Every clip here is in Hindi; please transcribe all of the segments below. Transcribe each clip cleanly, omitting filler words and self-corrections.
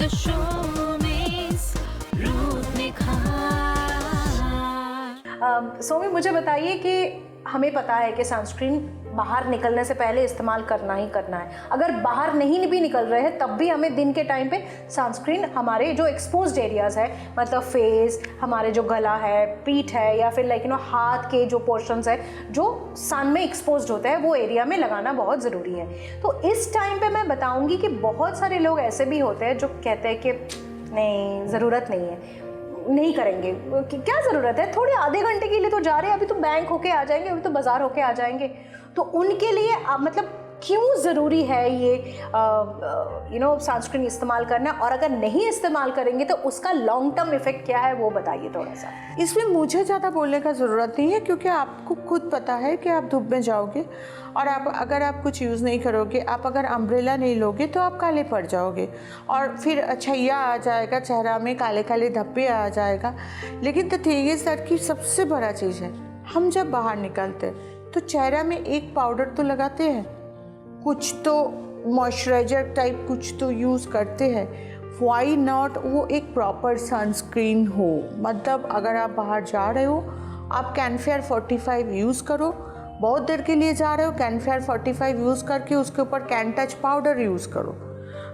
The show means रूप निखार। सोमी, मुझे बताइए कि हमें पता है कि सनस्क्रीन बाहर निकलने से पहले इस्तेमाल करना ही करना है। अगर बाहर नहीं भी निकल रहे हैं तब भी हमें दिन के टाइम पे सनस्क्रीन हमारे जो एक्सपोज्ड एरियाज़ है, मतलब फेस, हमारे जो गला है, पीठ है, या फिर हाथ के जो पोर्शंस है जो सन में एक्सपोज्ड होते हैं, वो एरिया में लगाना बहुत ज़रूरी है। तो इस टाइम पे मैं बताऊँगी कि बहुत सारे लोग ऐसे भी होते हैं जो कहते हैं कि नहीं, ज़रूरत नहीं है, नहीं करेंगे, क्या ज़रूरत है, थोड़े आधे घंटे के लिए तो जा रहे हैं, अभी तो बैंक होके आ जाएंगे, अभी तो बाज़ार होके आ जाएंगे। तो उनके लिए मतलब क्यों ज़रूरी है ये सनस्क्रीन इस्तेमाल करना, और अगर नहीं इस्तेमाल करेंगे तो उसका लॉन्ग टर्म इफेक्ट क्या है, वो बताइए थोड़ा सा। इसमें मुझे ज़्यादा बोलने का ज़रूरत नहीं है, क्योंकि आपको खुद पता है कि आप धूप में जाओगे और अगर आप कुछ यूज़ नहीं करोगे, आप अगर अम्ब्रेला नहीं लोगे तो आप काले पड़ जाओगे और फिर छइया आ जाएगा चेहरा में, काले काले धब्बे आ जाएगा। लेकिन द थिंग इज़ दैट की सबसे बड़ा चीज़ है, हम जब बाहर निकलते तो चेहरा में एक पाउडर तो लगाते हैं, कुछ तो मॉइस्चराइजर टाइप कुछ तो यूज़ करते हैं। वाई नॉट वो एक प्रॉपर सनस्क्रीन हो। मतलब अगर आप बाहर जा रहे हो, आप कैनफेयर 45 यूज़ करो। बहुत देर के लिए जा रहे हो, कैनफेयर 45 यूज़ करके उसके ऊपर कैन टच पाउडर यूज़ करो।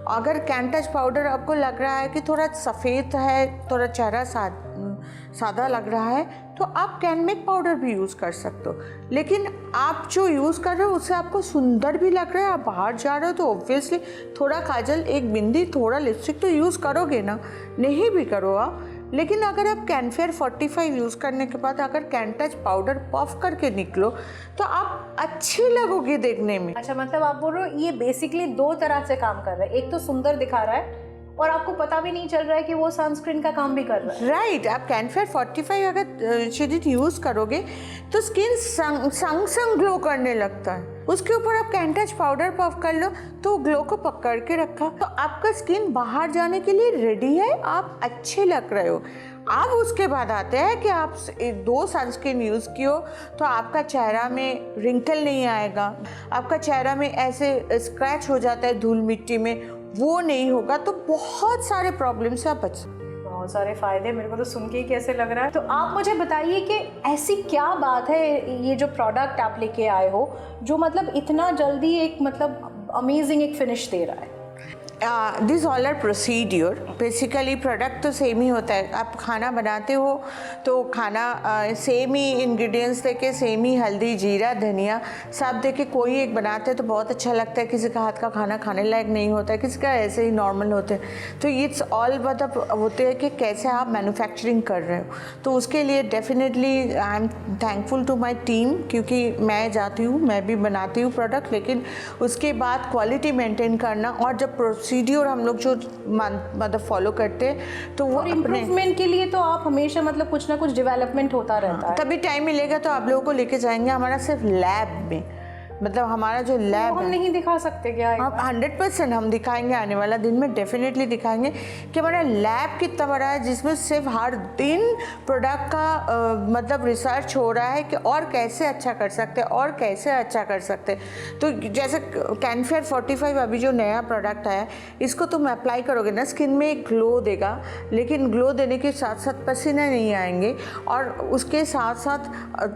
अगर कैन टच पाउडर आपको लग रहा है कि थोड़ा सफ़ेद है, थोड़ा चेहरा सादा लग रहा है, तो आप कैन मेक पाउडर भी यूज़ कर सकते हो। लेकिन आप जो यूज़ कर रहे हो उससे आपको सुंदर भी लग रहा है, आप बाहर जा रहे हो तो ऑब्वियसली थोड़ा काजल, एक बिंदी, थोड़ा लिपस्टिक तो यूज़ करोगे ना, नहीं भी करो आप। लेकिन अगर आप कैनफेयर 45 यूज़ करने के बाद अगर कैन टच पाउडर पफ करके निकलो तो आप अच्छी लगोगे देखने में। अच्छा, मतलब आप बोल रहे हो ये बेसिकली दो तरह से काम कर रहा है, एक तो सुंदर दिखा रहा है और आपको पता भी नहीं चल रहा है कि वो सनस्क्रीन का काम भी कर रहा है। राइट, आप कैनफेयर 45 अगर शेड यूज़ करोगे तो स्किन संग ग्लो करने लगता है। उसके ऊपर आप कैन टच पाउडर पफ कर लो तो ग्लो को पकड़ के रखा, तो आपका स्किन बाहर जाने के लिए रेडी है, आप अच्छे लग रहे हो। अब उसके बाद आते हैं कि आप 2 सनस्क्रीन यूज़ कियो तो आपका चेहरा में रिंकल नहीं आएगा, आपका चेहरा में ऐसे स्क्रैच हो जाता है धूल मिट्टी में, वो नहीं होगा। तो बहुत सारे प्रॉब्लम से आप बच सकते। बहुत सारे फ़ायदे, मेरे को तो सुन के ही कैसे लग रहा है। तो आप मुझे बताइए कि ऐसी क्या बात है, ये जो प्रोडक्ट आप लेके आए हो जो मतलब इतना जल्दी एक मतलब अमेजिंग एक फिनिश दे रहा है। This all are procedure. Basically product तो सेम ही होता है। आप खाना बनाते हो तो खाना सेम ही इंग्रेडिएंट्स देके, सेम ही हल्दी, जीरा, धनिया सब देके कोई एक बनाते हैं तो बहुत अच्छा लगता है, किसी का हाथ का खाना खाने लायक नहीं होता है, किसी का ऐसे ही नॉर्मल होते हैं। तो इट्स ऑल मतलब होते हैं कि कैसे आप मैन्युफैक्चरिंग कर रहे हो। तो उसके लिए definitely I am thankful to my team, क्योंकि मैं जाती हूँ, मैं भी बनाती हूँ प्रोडक्ट, लेकिन उसके बाद क्वालिटी मेंटेन करना और जब प्रोसीड्योर हम लोग जो मतलब फॉलो करते हैं तो वो इम्प्रूवमेंट के लिए तो आप हमेशा मतलब कुछ ना कुछ डेवलपमेंट होता रहता है। कभी टाइम मिलेगा तो आप लोगों को लेके जाएंगे हमारा सिर्फ लैब में, मतलब हमारा जो लैब हम नहीं दिखा सकते क्या? आप 100% हम दिखाएंगे, आने वाला दिन में डेफिनेटली दिखाएंगे कि हमारा लैब कितना बड़ा है, जिसमें सिर्फ हर दिन प्रोडक्ट का मतलब रिसर्च हो रहा है कि और कैसे अच्छा कर सकते हैं और कैसे अच्छा कर सकते हैं। तो जैसे कैनफेयर 45 अभी जो नया प्रोडक्ट आया, इसको तुम अप्लाई करोगे ना, स्किन में एक ग्लो देगा, लेकिन ग्लो देने के साथ साथ पसीना नहीं आएंगे, और उसके साथ साथ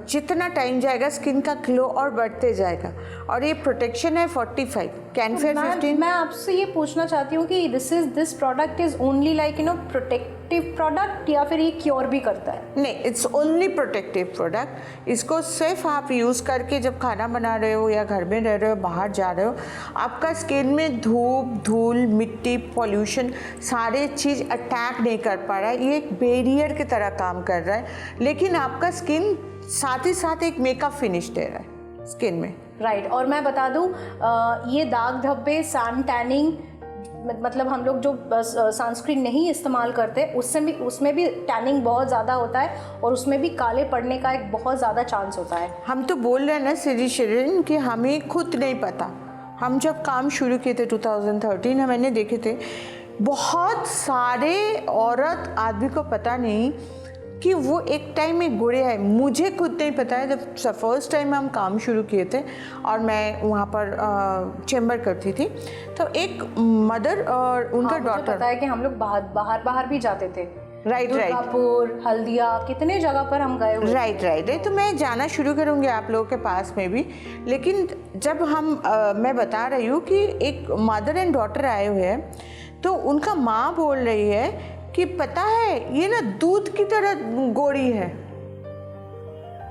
जितना टाइम जाएगा स्किन का ग्लो और बढ़ते जाएगा। और ये प्रोटेक्शन है 45 कैनफेयर 15। मैं आपसे ये पूछना चाहती हूँ कि this product is only like protective product, या फिर ये क्योर भी करता है? नहीं, इट्स ओनली प्रोटेक्टिव प्रोडक्ट। इसको सिर्फ आप यूज़ करके जब खाना बना रहे हो या घर में रह रहे हो, बाहर जा रहे हो, आपका स्किन में धूप, धूल, मिट्टी, पॉल्यूशन सारे चीज़ अटैक नहीं कर पा रहा है। ये एक बैरियर की तरह काम कर रहा है, लेकिन आपका स्किन साथ ही साथ एक मेकअप फिनिश दे रहा है स्किन में। राइट। और मैं बता दूं, ये दाग धब्बे, सन टैनिंग, मतलब हम लोग जो सनस्क्रीन नहीं इस्तेमाल करते उसमें भी टैनिंग बहुत ज़्यादा होता है और उसमें भी काले पड़ने का एक बहुत ज़्यादा चांस होता है। हम तो बोल रहे हैं ना शिरीन कि हमें खुद नहीं पता। हम जब काम शुरू किए थे 2013 में, मैंने देखे थे बहुत सारे औरत आदमी को पता नहीं कि वो एक टाइम में गुड़िया है। मुझे खुद नहीं पता है, जब फर्स्ट टाइम हम काम शुरू किए थे और मैं वहाँ पर चैम्बर करती थी, तो एक मदर और उनका मुझे डॉटर, पता है कि हम लोग बाहर भी जाते थे। राइट, दुर्गापुर, हल्दिया, कितने जगह पर हम गए हुए। राइट। तो मैं जाना शुरू करूँगी आप लोगों के पास में भी। लेकिन जब मैं बता रही हूँ कि एक मदर एंड डॉटर आए हुए हैं, तो उनका माँ बोल रही है कि पता है ये ना दूध की तरह गोरी है,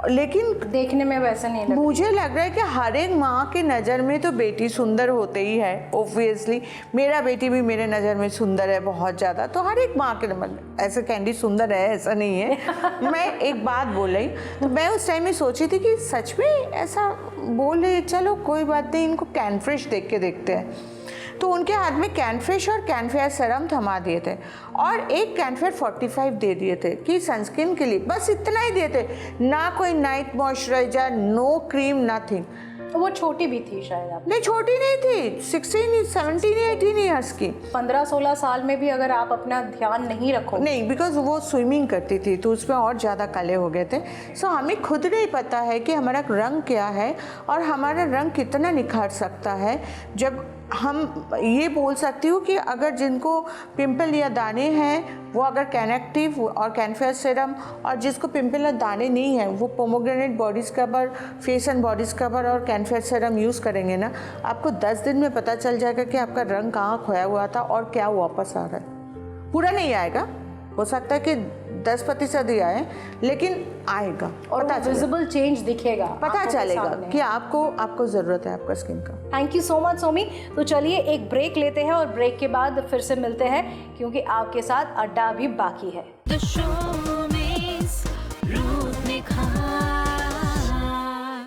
लेकिन देखने में वैसा नहीं लगता। मुझे लग रहा है कि हर एक माँ के नज़र में तो बेटी सुंदर होते ही है। ऑब्वियसली मेरा बेटी भी मेरे नज़र में सुंदर है बहुत ज़्यादा, तो हर एक माँ के ऐसे कैंडी सुंदर है ऐसा नहीं है। मैं एक बात बोल रही, तो मैं उस टाइम में सोची थी कि सच में ऐसा बोल रही है, चलो कोई बात नहीं, इनको कैनफ्रेश देख के देखते हैं। तो उनके हाथ में कैनफ्रेश और कैनफेयर सीरम थमा दिए थे और एक कैनफेयर 45 दे दिए थे कि सनस्क्रीन के लिए, बस इतना ही दिए थे, ना कोई night moisturiser, no cream, nothing. तो वो छोटी भी थी शायद आप? नहीं, छोटी नहीं थी, 16, 17, 18 ईयर्स की। 15-16 साल में भी अगर आप अपना ध्यान नहीं रखो। नहीं, बिकॉज वो स्विमिंग करती थी तो उसमें और ज़्यादा काले हो गए थे। सो हमें खुद नहीं पता है कि हमारा रंग क्या है और हमारा रंग कितना निखार सकता है। जब हम ये बोल सकती हूँ कि अगर जिनको पिंपल या दाने हैं वो अगर कैनेक्टिव और कैनफेयर सीरम, और जिसको पिंपल या दाने नहीं है वो pomegranate body scrubber, face and body scrubber और कैनफेयर सीरम यूज़ करेंगे ना, आपको 10 दिन में पता चल जाएगा कि आपका रंग कहाँ खोया हुआ था और क्या वापस आ रहा है। पूरा नहीं आएगा, हो सकता है कि 10% ही आए, लेकिन आएगा और विजिबल चेंज दिखेगा, पता चलेगा कि आपको ज़रूरत है आपका स्किन का। Thank you so much Somi. तो चलिए एक ब्रेक लेते हैं और ब्रेक के बाद फिर से मिलते हैं, क्योंकि आपके साथ अड्डा अभी बाकी है। The show में रूप निखार।